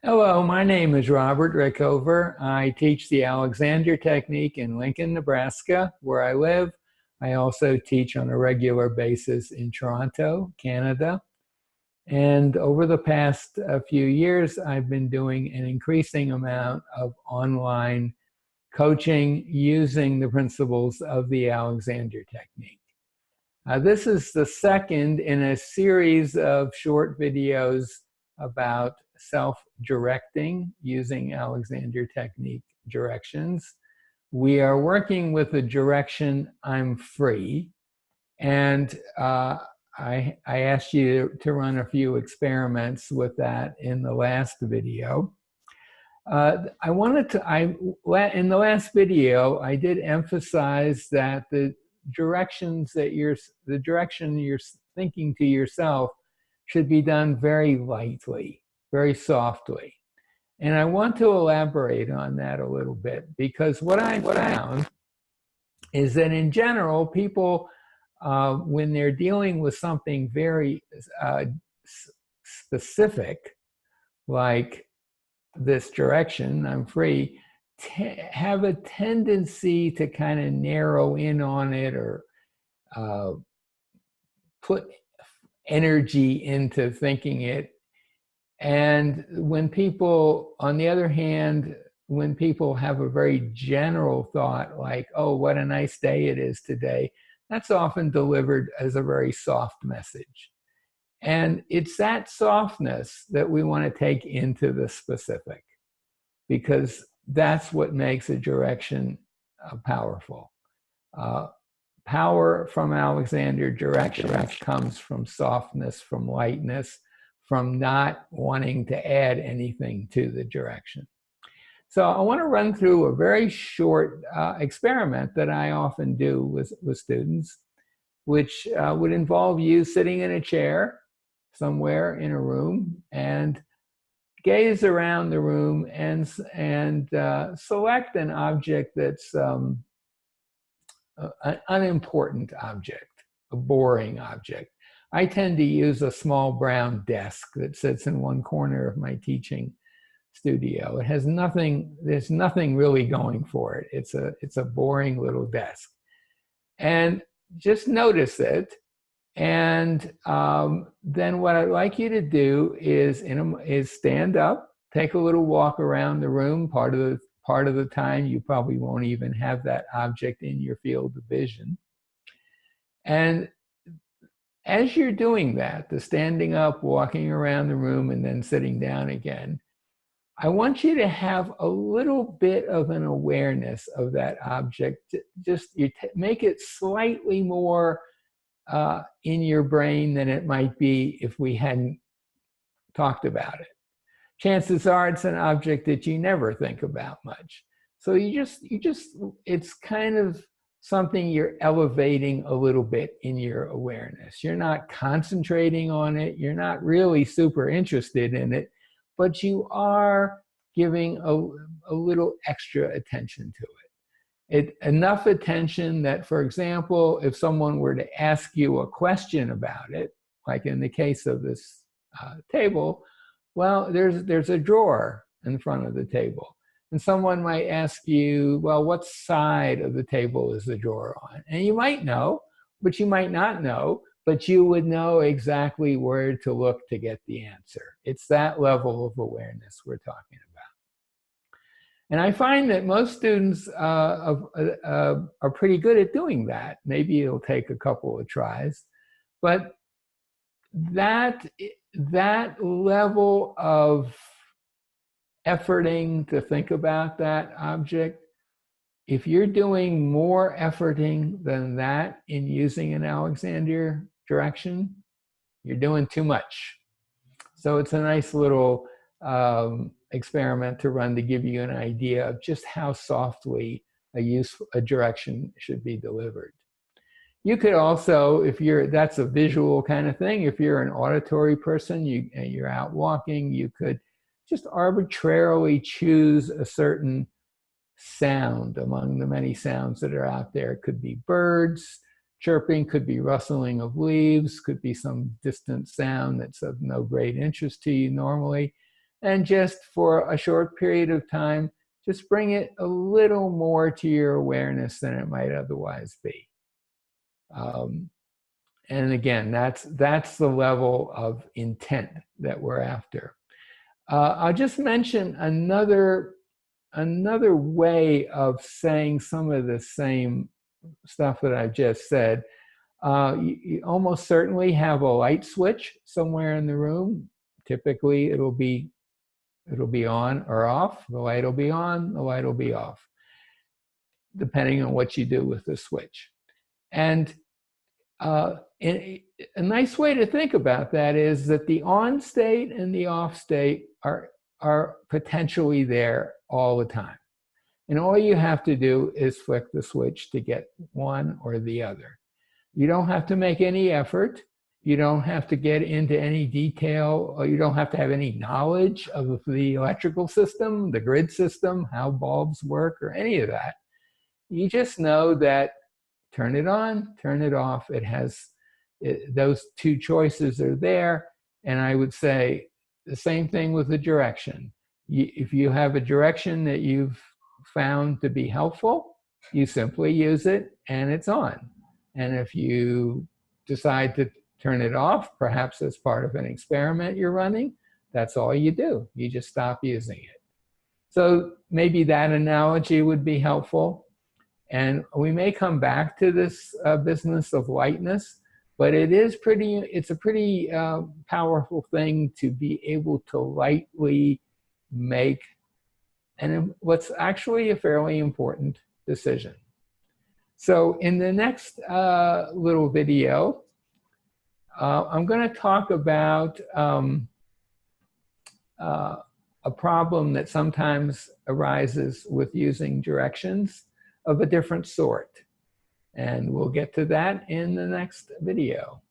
Hello, my name is Robert Rickover. I teach the Alexander Technique in Lincoln, Nebraska, where I live. I also teach on a regular basis in Toronto, Canada. And over the past few years, I've been doing an increasing amount of online coaching using the principles of the Alexander Technique. This is the second in a series of short videos about self-directing using Alexander Technique directions. We are working with the direction I'm free, and I asked you to run a few experiments with that in the last video. In the last video, I did emphasize that the direction you're thinking to yourself should be done very lightly, very softly. And I want to elaborate on that a little bit, because what I found is that in general, people, when they're dealing with something very specific, like this direction, I'm free, have a tendency to kind of narrow in on it, or put energy into thinking it. And when people, on the other hand, when people have a very general thought like, oh, what a nice day it is today, that's often delivered as a very soft message. And it's that softness that we want to take into the specific, because that's what makes a direction powerful. Power from Alexander direction comes from softness, from lightness, from not wanting to add anything to the direction. So I want to run through a very short experiment that I often do with students, which would involve you sitting in a chair somewhere in a room and gaze around the room and select an object that's an unimportant object, a boring object. I tend to use a small brown desk that sits in one corner of my teaching studio. It has nothing, there's nothing really going for it. It's a boring little desk. And just notice it. And then what I'd like you to do is stand up, take a little walk around the room. Part of the time, you probably won't even have that object in your field of vision. And as you're doing that, the standing up, walking around the room, and then sitting down again, I want you to have a little bit of an awareness of that object. Just make it slightly more in your brain than it might be if we hadn't talked about it. Chances are it's an object that you never think about much. So it's kind of something you're elevating a little bit in your awareness. You're not concentrating on it. You're not really super interested in it, but you are giving a little extra attention to it. Enough attention that, for example, if someone were to ask you a question about it, like in the case of this table, well, there's a drawer in front of the table. And someone might ask you, well, what side of the table is the drawer on? And you might know, but you might not know, but you would know exactly where to look to get the answer. It's that level of awareness we're talking about. And I find that most students are pretty good at doing that. Maybe it'll take a couple of tries, but that level of efforting to think about that object, if you're doing more efforting than that in using an Alexander direction, you're doing too much. So it's a nice little experiment to run to give you an idea of just how softly a direction should be delivered. You could also, that's a visual kind of thing, if you're an auditory person, you're out walking, you could just arbitrarily choose a certain sound among the many sounds that are out there. It could be birds chirping, could be rustling of leaves, could be some distant sound that's of no great interest to you normally. and just for a short period of time, just bring it a little more to your awareness than it might otherwise be. And again, that's the level of intent that we're after. I'll just mention another way of saying some of the same stuff that I've just said. You almost certainly have a light switch somewhere in the room. Typically, it'll be on or off. The light will be on, the light will be off, depending on what you do with the switch. And a nice way to think about that is that the on state and the off state are potentially there all the time. And all you have to do is flick the switch to get one or the other. You don't have to make any effort. You don't have to get into any detail, or you don't have to have any knowledge of the electrical system, the grid system, how bulbs work, or any of that. You just know that turn it on, turn it off. Those two choices are there. And I would say the same thing with the direction. If you have a direction that you've found to be helpful, you simply use it and it's on. And if you decide to turn it off, perhaps as part of an experiment you're running, that's all you do. You just stop using it. So maybe that analogy would be helpful. And we may come back to this business of lightness, but it's a pretty powerful thing to be able to lightly make what's actually a fairly important decision. So in the next little video, I'm going to talk about a problem that sometimes arises with using directions of a different sort. And we'll get to that in the next video.